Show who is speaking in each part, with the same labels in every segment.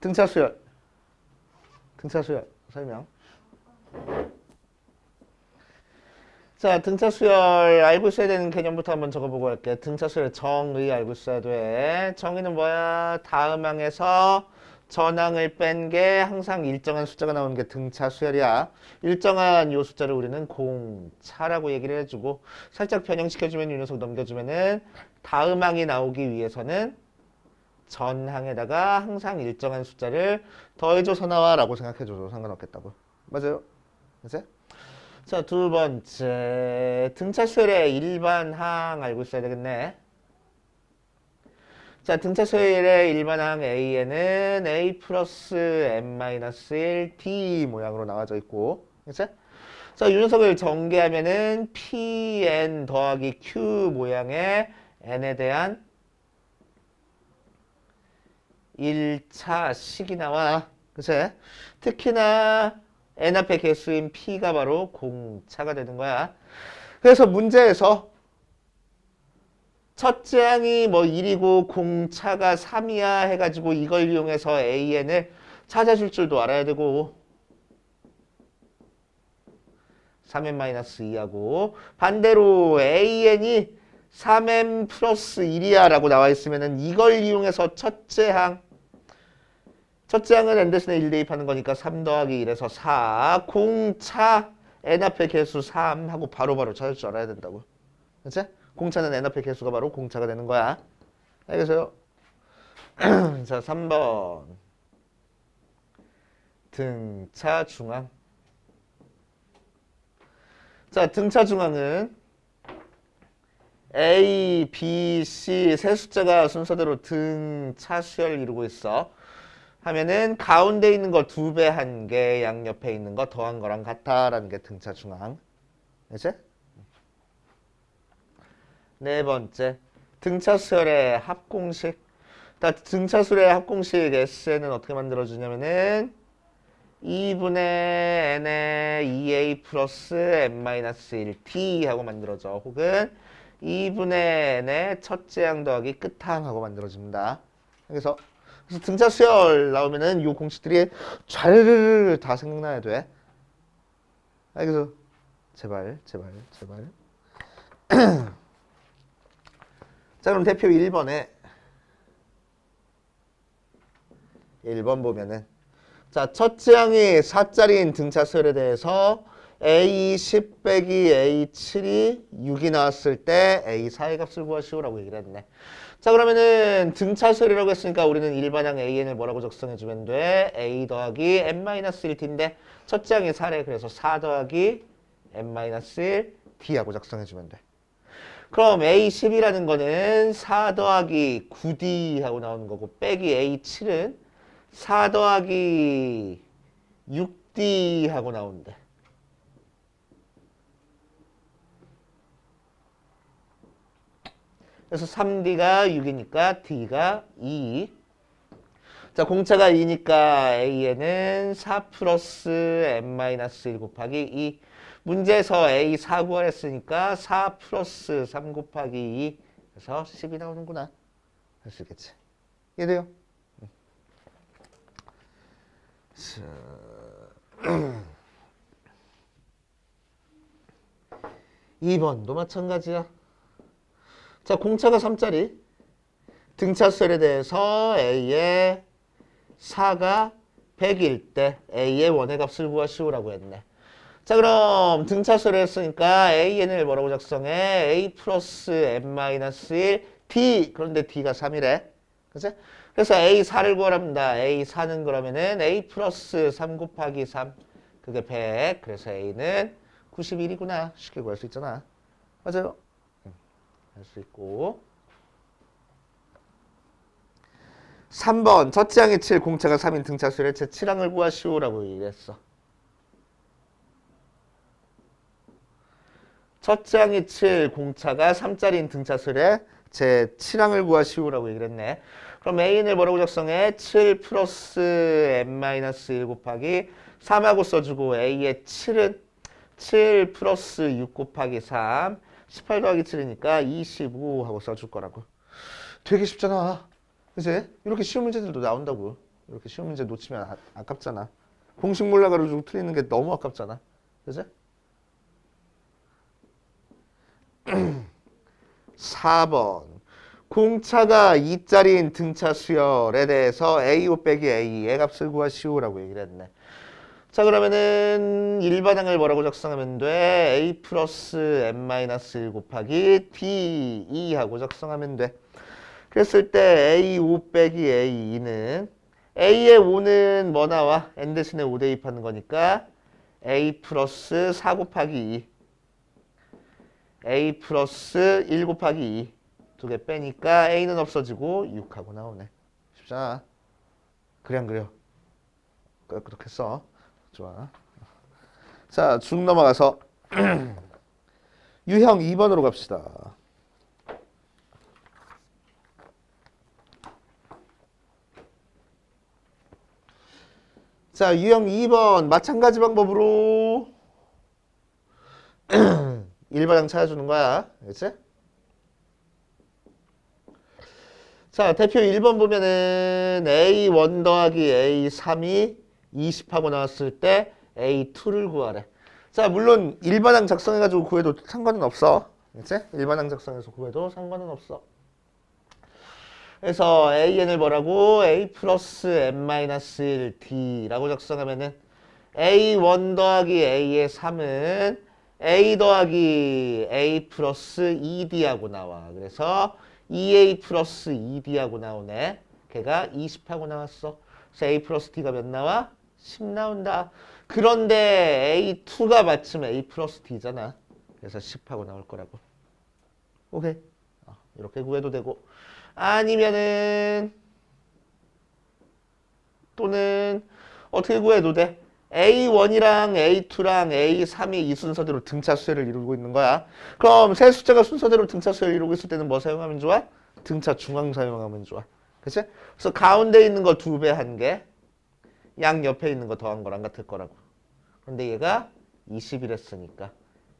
Speaker 1: 등차 수열. 등차 수열 설명. 자, 등차 수열 알고 있어야 되는 개념부터 한번 적어보고 할게. 등차 수열 정의 알고 있어야 돼. 정의는 뭐야? 다음 항에서 전항을 뺀 게 항상 일정한 숫자가 나오는 게 등차 수열이야. 일정한 요 숫자를 우리는 공차라고 얘기를 해주고 살짝 변형시켜주면 이 녀석 넘겨주면은 다음 항이 나오기 위해서는 전항에다가 항상 일정한 숫자를 더해줘서 나와라고 생각해줘도 상관없겠다고. 맞아요? 그치? 자, 두 번째 등차 수열의 일반항 알고 있어야 되겠네. 자, 등차 수열의 일반항 A에는 A 플러스 N-1 D 모양으로 나와져 있고, 그치? 자, 이 녀석을 전개하면은 PN 더하기 Q 모양의 N에 대한 1차식이 나와. 그치? 특히나 N 앞의 개수인 P가 바로 공차가 되는 거야. 그래서 문제에서 첫째 항이 뭐 1이고 공차가 3이야 해가지고 이걸 이용해서 AN을 찾아줄 줄도 알아야 되고 3n-2하고 반대로 AN이 3n 플러스 1이야 라고 나와 있으면은 이걸 이용해서 첫째 항은 n 대신에 1 대입하는 거니까 3 더하기 1에서 4 공차 n 앞의 개수 3 하고 바로바로 찾을 줄 알아야 된다고. 그치? 공차는 n 앞의 개수가 바로 공차가 되는 거야. 알겠어요? 자, 3번 등차 중앙. 자, 등차 중앙은 A, B, C 세 숫자가 순서대로 등차 수열을 이루고 있어. 하면은 가운데 있는 거 2배 한 개, 양옆에 있는 거 더한 거랑 같다라는 게 등차 중앙. 그치? 네 번째, 등차 수열의 합공식. 등차 수열의 합공식 S는 어떻게 만들어주냐면은 2분의 n의 2a 플러스 n-1t 하고 만들어져. 혹은 2분의 n의 첫째 항 더하기 끝항 하고 만들어집니다. 그래서 등차 수열 나오면은 이 공식들이 잘 다 생각나야 돼. 알겠어? 제발. 자, 그럼 대표 1번에 1번 보면은 자, 첫째 항이 4짜리인 등차 수열에 대해서 A10 빼기 A7이 6이 나왔을 때 A4의 값을 구하시오라고 얘기를 했네. 자, 그러면은 등차 수열이라고 했으니까 우리는 일반항 AN을 뭐라고 작성해주면 돼? A 더하기 N-1T인데 첫째 항이 4래. 그래서 4 더하기 N-1 D하고 작성해주면 돼. 그럼 A10이라는 거는 4 더하기 9D 하고 나오는 거고 빼기 A7은 4 더하기 6D 하고 나오는데. 그래서 3D가 6이니까 D가 2. 자, 공차가 2니까 A에는 4 플러스 N-1 곱하기 2. 문제에서 A 4 구하랬으니까 4 플러스 3 곱하기 2. 그래서 10이 나오는구나. 할 수 있겠지. 이해돼요? 2번도 마찬가지야. 자, 공차가 3짜리. 등차 수열에 대해서 A의 4가 100일 때 A의 원의 값을 구하시오라고 했네. 자, 그럼 등차 수열을 했으니까 AN을 뭐라고 작성해? A 플러스 N-1 D. 그런데 D가 3이래. 그치? 그래서 A4를 구하랍니다. A4는 그러면은 A 플러스 3 곱하기 3. 그게 100. 그래서 A는 91이구나. 쉽게 구할 수 있잖아. 맞아요? 할 수 있고. 3번 첫째 항이 7, 공차가 3인 등차 수열의 제 7항을 구하시오라고 얘기했어. 첫째 항이 7, 공차가 3짜리인 등차 수열의 제 7항을 구하시오라고 얘기를 했네. 그럼 A는 뭐라고 작성해? 7 플러스 N-1 곱하기 3하고 써주고 A의 7은 7 플러스 6 곱하기 3 18 더하기 7이니까 25 하고 써줄 거라고. 되게 쉽잖아. 그치? 이렇게 쉬운 문제들도 나온다고. 이렇게 쉬운 문제 놓치면 아깝잖아. 공식 몰라가지고 틀리는 게 너무 아깝잖아. 그지? 4번. 공차가 2짜리인 등차 수열에 대해서 A5 빼기 A의 값을 구하시오라고 얘기를 했네. 자, 그러면은 일반항을 뭐라고 작성하면 돼? A 플러스 n-1 곱하기 D2 하고 작성하면 돼. 그랬을 때 A5 빼기 A2는 A의 5는 뭐 나와? n 대신에 5 대입하는 거니까 A 플러스 4 곱하기 2 A 플러스 1 곱하기 2 두 개 빼니까 A는 없어지고 6하고 나오네. 쉽잖아. 그래 안 그래요? 그렇게 써. 좋아. 자, 쭉 넘어가서 유형 2번으로 갑시다. 자, 유형 2번 마찬가지 방법으로 일반항 찾아주는 거야. 그치? 자, 대표 1번 보면은 A1 더하기 A3이 20하고 나왔을 때 A2를 구하래. 자, 물론 일반항 작성해가지고 구해도 상관은 없어. 그치? 일반항 작성해서 구해도 상관은 없어. 그래서 AN을 뭐라고? A 플러스 n-1 D라고 작성하면은 A1 더하기 A의 3은 A 더하기 A 플러스 2D하고 나와. 그래서 2A 플러스 2D하고 나오네. 걔가 20하고 나왔어. 그래서 A 플러스 D가 몇 나와? 10 나온다. 그런데 A2가 마침 A 플러스 D잖아. 그래서 10하고 나올 거라고. 오케이. 이렇게 구해도 되고. 아니면은 또는 어떻게 구해도 돼? A1이랑 A2랑 A3이 이 순서대로 등차 수열을 이루고 있는 거야. 그럼 세 숫자가 순서대로 등차 수열을 이루고 있을 때는 뭐 사용하면 좋아? 등차 중앙 사용하면 좋아. 그치? 그래서 가운데 있는 거 2배 한 개, 양 옆에 있는 거 더한 거랑 같을 거라고. 그런데 얘가 20이랬으니까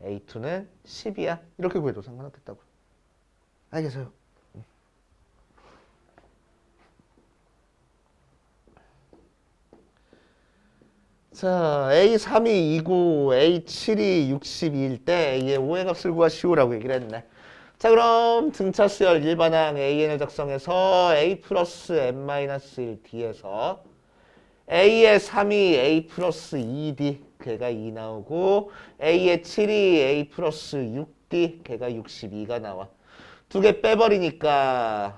Speaker 1: A2는 10이야. 이렇게 구해도 상관없겠다고. 알겠어요? 자, A3이 2고 A7이 62일 때 A의 5의 값을 구하시오라고 얘기를 했네. 자, 그럼 등차 수열 일반항 AN을 작성해서 A 플러스 n-1 D에서 A의 3이 A 플러스 2D 걔가 2 나오고 A의 7이 A 플러스 6D 걔가 62가 나와. 두 개 빼버리니까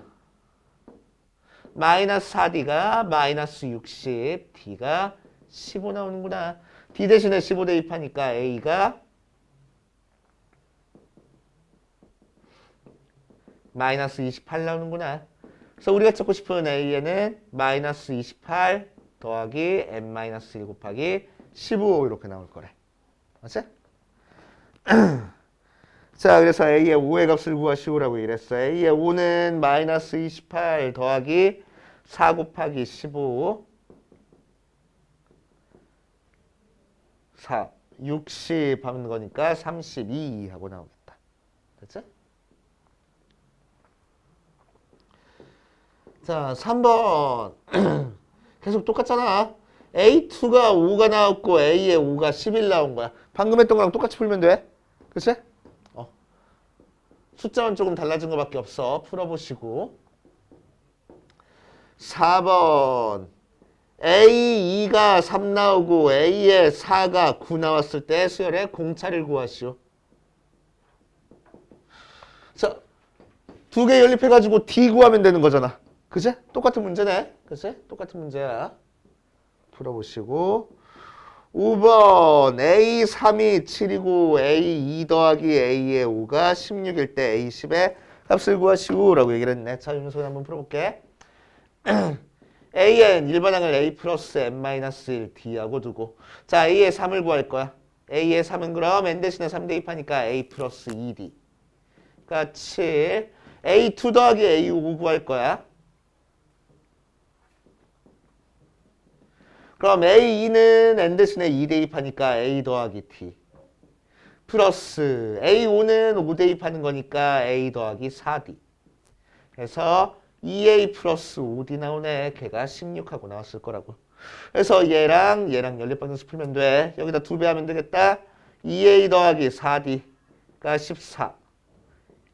Speaker 1: 마이너스 4D가 마이너스 60, D가 15 나오는구나. D 대신에 15 대입하니까 A가 마이너스 28 나오는구나. 그래서 우리가 찾고 싶은 A에는 마이너스 28 더하기 n-1 곱하기 15 이렇게 나올 거래. 맞지? 자, 그래서 A의 5의 값을 구하시오라고 이랬어. A의 5는 마이너스 28 더하기 4 곱하기 15 4, 60 하는 거니까 32 하고 나오겠다. 됐지? 자, 3번. 계속 똑같잖아. A2가 5가 나왔고 A의 5가 11 나온 거야. 방금 했던 거랑 똑같이 풀면 돼. 그치? 숫자만 조금 달라진 거밖에 없어. 풀어보시고. 4번. A2가 3 나오고 A의 4가 9 나왔을 때 수열의 공차를 구하시오. 자, 두 개 연립해가지고 D 구하면 되는 거잖아. 그치? 똑같은 문제네. 그치? 똑같은 문제야. 풀어보시고. 5번 A3이 7이고 A2 더하기 A의 5가 16일 때 A10의 값을 구하시오 라고 얘기를 했네. 자, 윤소연 한번 풀어볼게. A엔 일반항을 A 플러스 n-1 D하고 두고 자, A의 3을 구할 거야. A의 3은 그럼 n 대신에 3 대입하니까 A 플러스 2D 그러니까 7 A2 더하기 A5 구할 거야. 그럼 A2는 n 대신에 2 대입하니까 A 더하기 T 플러스 A5는 5 대입하는 거니까 A 더하기 4D 그래서 2a 플러스 5d 나오네. 걔가 16하고 나왔을 거라고. 그래서 얘랑 연립방정식 풀면 돼. 여기다 2배 하면 되겠다. 2a 더하기 4d가 14.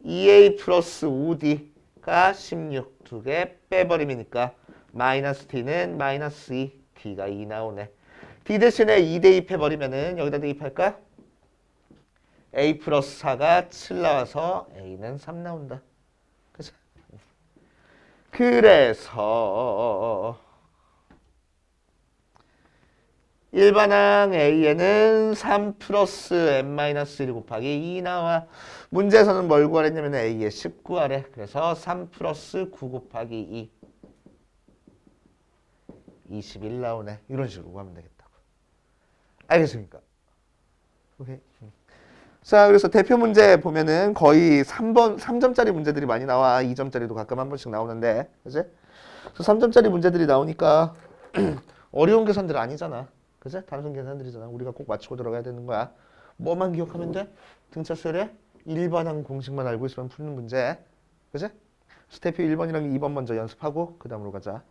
Speaker 1: 2a 플러스 5d가 16. 두 개 빼버리니까 마이너스 t는 마이너스 2. d가 2 나오네. d 대신에 2 대입해버리면은 여기다 대입할까? a 플러스 4가 7 나와서 a는 3 나온다. 그죠? 그래서 일반항 A에는 3 플러스 n-1 곱하기 2 나와. 문제에서는 뭘 구하랬냐면 A의 10 구하래. 그래서 3 플러스 9 곱하기 2 21 나오네. 이런 식으로 구하면 되겠다고. 알겠습니까? 오케이. 자, 그래서 대표 문제 보면은 거의 3점짜리 문제들이 많이 나와. 2점짜리도 가끔 한 번씩 나오는데, 그지? 그래서 3점짜리 문제들이 나오니까 어려운 계산들 아니잖아. 그지? 단순 계산들이잖아. 우리가 꼭 맞추고 들어가야 되는 거야. 뭐만 기억하면 돼? 등차 수열의 일반항 공식만 알고 있으면 푸는 문제. 그지? 그래서 대표 1번이랑 2번 먼저 연습하고 그 다음으로 가자.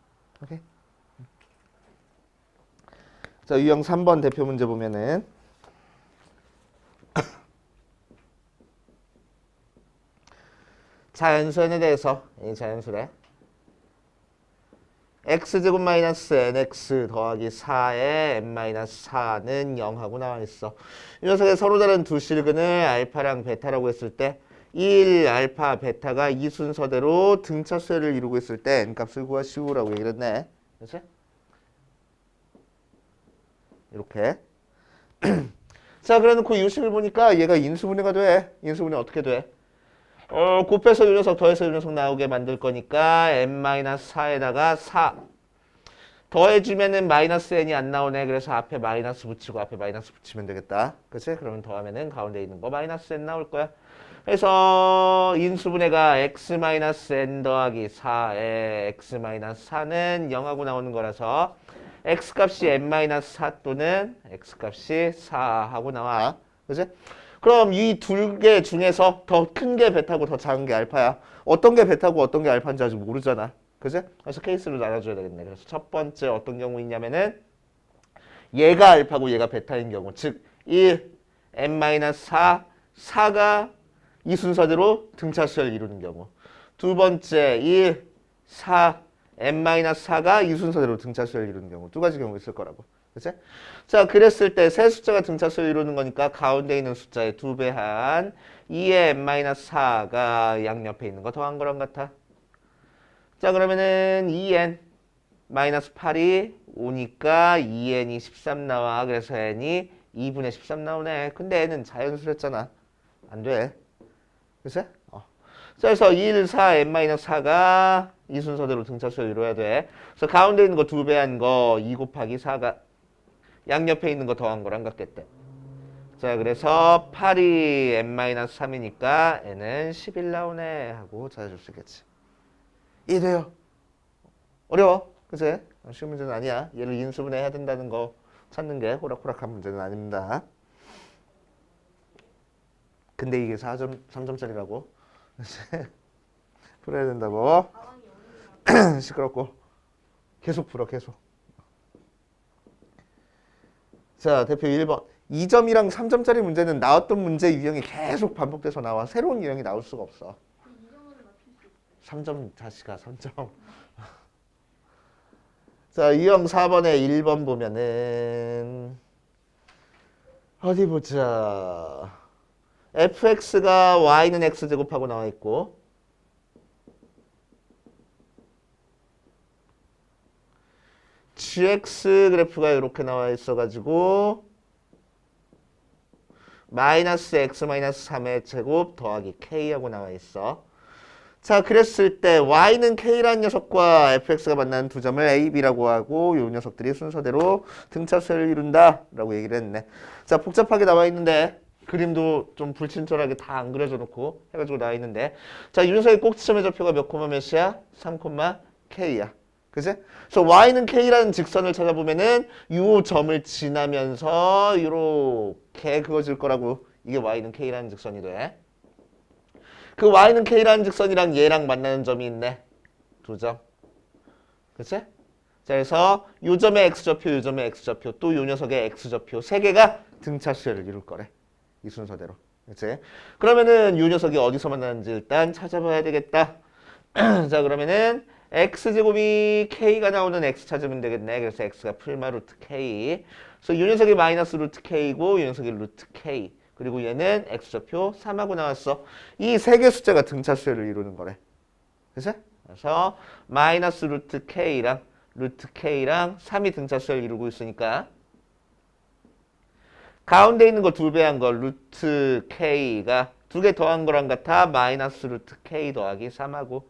Speaker 1: 오케이? 자, 유형 3번 대표 문제 보면은 자연수에 대해서 이 자연수래 x제곱 마이너스 nx 더하기 4에 n-4는 0하고 나와 있어. 이 녀석의 서로 다른 두 실근을 알파랑 베타라고 했을 때 1, 알파, 베타가 이 순서대로 등차 수열을 이루고 있을 때 n값을 구하시오라고 얘기를 했네. 그렇지? 이렇게. 자, 그래놓고 이 식을 보니까 얘가 인수분해가 돼. 인수분해 어떻게 돼? 곱해서 이 녀석 더해서 이 녀석 나오게 만들 거니까 n-4에다가 4 더해주면은 마이너스 n이 안 나오네. 그래서 앞에 마이너스 붙이고 앞에 마이너스 붙이면 되겠다. 그치? 그러면 더하면은 가운데 있는 거 마이너스 n 나올 거야. 그래서 인수분해가 x-n 더하기 4에 x-4는 0하고 나오는 거라서 x값이 n-4 또는 x값이 4하고 나와. 그치? 그럼 이 두 개 중에서 더 큰 게 베타고 더 작은 게 알파야. 어떤 게 베타고 어떤 게 알파인지 아직 모르잖아. 그지? 그래서 케이스로 나눠줘야 되겠네. 그래서 첫 번째 어떤 경우있냐면은 얘가 알파고 얘가 베타인 경우. 즉 1, n-4, 4가 이 순서대로 등차 수열을 이루는 경우. 두 번째 1, 4, n-4가 이 순서대로 등차 수열을 이루는 경우. 두 가지 경우 있을 거라고. 그치? 자, 그랬을 때 세 숫자가 등차수를 이루는 거니까 가운데 있는 숫자의 2배한 2의 n-4가 양옆에 있는 거 더한 거랑 같아. 자, 그러면은 2n 마이너스 8이 5니까 2n이 13 나와. 그래서 n이 2분의 13 나오네. 근데 n은 자연수랬잖아. 안 돼. 그치? 자, 그래서 1, 4, n-4가 이 순서대로 등차수를 이루어야 돼. 그래서 가운데 있는 거 2배한 거 2 곱하기 4가 양옆에 있는 거 더한 거랑 같겠대. 자, 그래서 8이 n-3이니까 n은 11 나오네 하고 찾아줄 수 있겠지. 이해돼요? 어려워? 그치? 쉬운 문제는 아니야. 얘를 인수분해 해야 된다는 거 찾는 게 호락호락한 문제는 아닙니다. 근데 이게 4점, 3점짜리라고? 풀어야 된다고? 시끄럽고. 계속 풀어, 계속. 자, 대표 1번. 2점이랑 3점짜리 문제는 나왔던 문제 유형이 계속 반복돼서 나와. 새로운 유형이 나올 수가 없어. 3점 다시가 3점. 자, 유형 4번에 1번 보면은 어디 보자. fx가 y는 x제곱하고 나와 있고 gx 그래프가 이렇게 나와 있어가지고 마이너스 x 마이너스 3의 제곱 더하기 k하고 나와 있어. 자, 그랬을 때 y는 k라는 녀석과 fx가 만나는 두 점을 a, b라고 하고 이 녀석들이 순서대로 등차수열을 이룬다 라고 얘기를 했네. 자, 복잡하게 나와 있는데 그림도 좀 불친절하게 다 안 그려져 놓고 해가지고 나와 있는데 자, 이 녀석의 꼭지점의 좌표가 몇 콤마 몇이야? 3, k야. 그치? 그래서 y는 k라는 직선을 찾아보면은 이 점을 지나면서 이렇게 그어질 거라고. 이게 y는 k라는 직선이 돼. 그 y는 k라는 직선이랑 얘랑 만나는 점이 있네. 2점. 그치? 자, 그래서 요 점의 x좌표, 요 점의 x좌표, 또 요 녀석의 x좌표 세 개가 등차 수열을 이룰 거래. 이 순서대로. 그치? 그러면은 요 녀석이 어디서 만나는지 일단 찾아봐야 되겠다. 자, 그러면은 x제곱이 k가 나오는 x 찾으면 되겠네. 그래서 x가 풀마 루트 k. 그래서 요 녀석이 마이너스 루트 k고 요 녀석이 루트 k. 그리고 얘는 x좌표 3하고 나왔어. 이 세 개 숫자가 등차 수열을 이루는 거래. 그치? 그래서 마이너스 루트 k랑 3이 등차 수열을 이루고 있으니까 가운데 있는 거 2배 한 거 루트 k가 2개 더한 거랑 같아. 마이너스 루트 k 더하기 3하고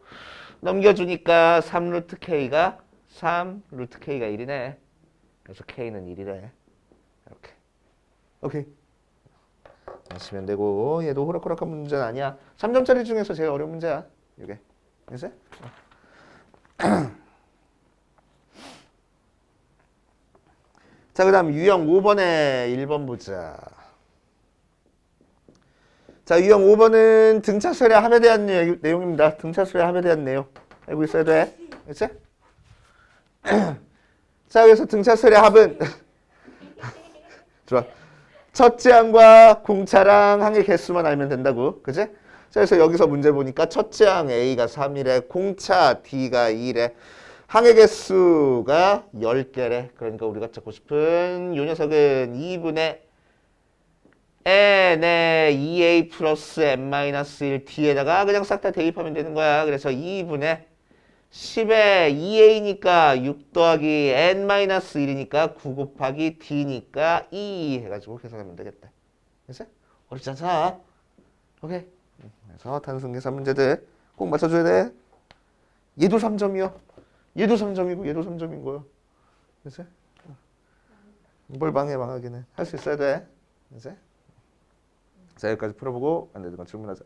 Speaker 1: 넘겨주니까 3 루트 k가 1이네. 그래서 k는 1이래. 이렇게. 오케이. 하시면 되고 얘도 호락호락한 문제는 아니야. 3점짜리 중에서 제일 어려운 문제야. 이게. 그치? 자, 그 다음 유형 5번에 1번 보자. 자, 유형 5번은 등차수열의 합에 대한 내용입니다. 등차수열의 합에 대한 내용. 알고 있어야 돼. 그치? 자, 그래서 등차수열의 합은 좋아. 첫째 항과 공차랑 항의 개수만 알면 된다고. 그치? 자, 그래서 여기서 문제 보니까 첫째 항 A가 3이래. 공차 D가 2래. 항의 개수가 10개래. 그러니까 우리가 찾고 싶은 요 녀석은 2분의 n의 2a 플러스 n-1 뒤에다가 그냥 싹 다 대입하면 되는 거야. 그래서 2분의 10에 2a니까 6 더하기 n-1이니까 9 곱하기 d니까 2 해가지고 계산하면 되겠다. 됐어? 어렵지 않잖아. 오케이. 그래서 단순 계산 문제들 꼭 맞춰줘야 돼. 얘도 3점이요. 얘도 3점이고 얘도 3점인 거야. 됐어? 뭘 망하기는 할 수 있어야 돼. 됐어? 자, 여기까지 풀어보고 안 되는 건 질문하자.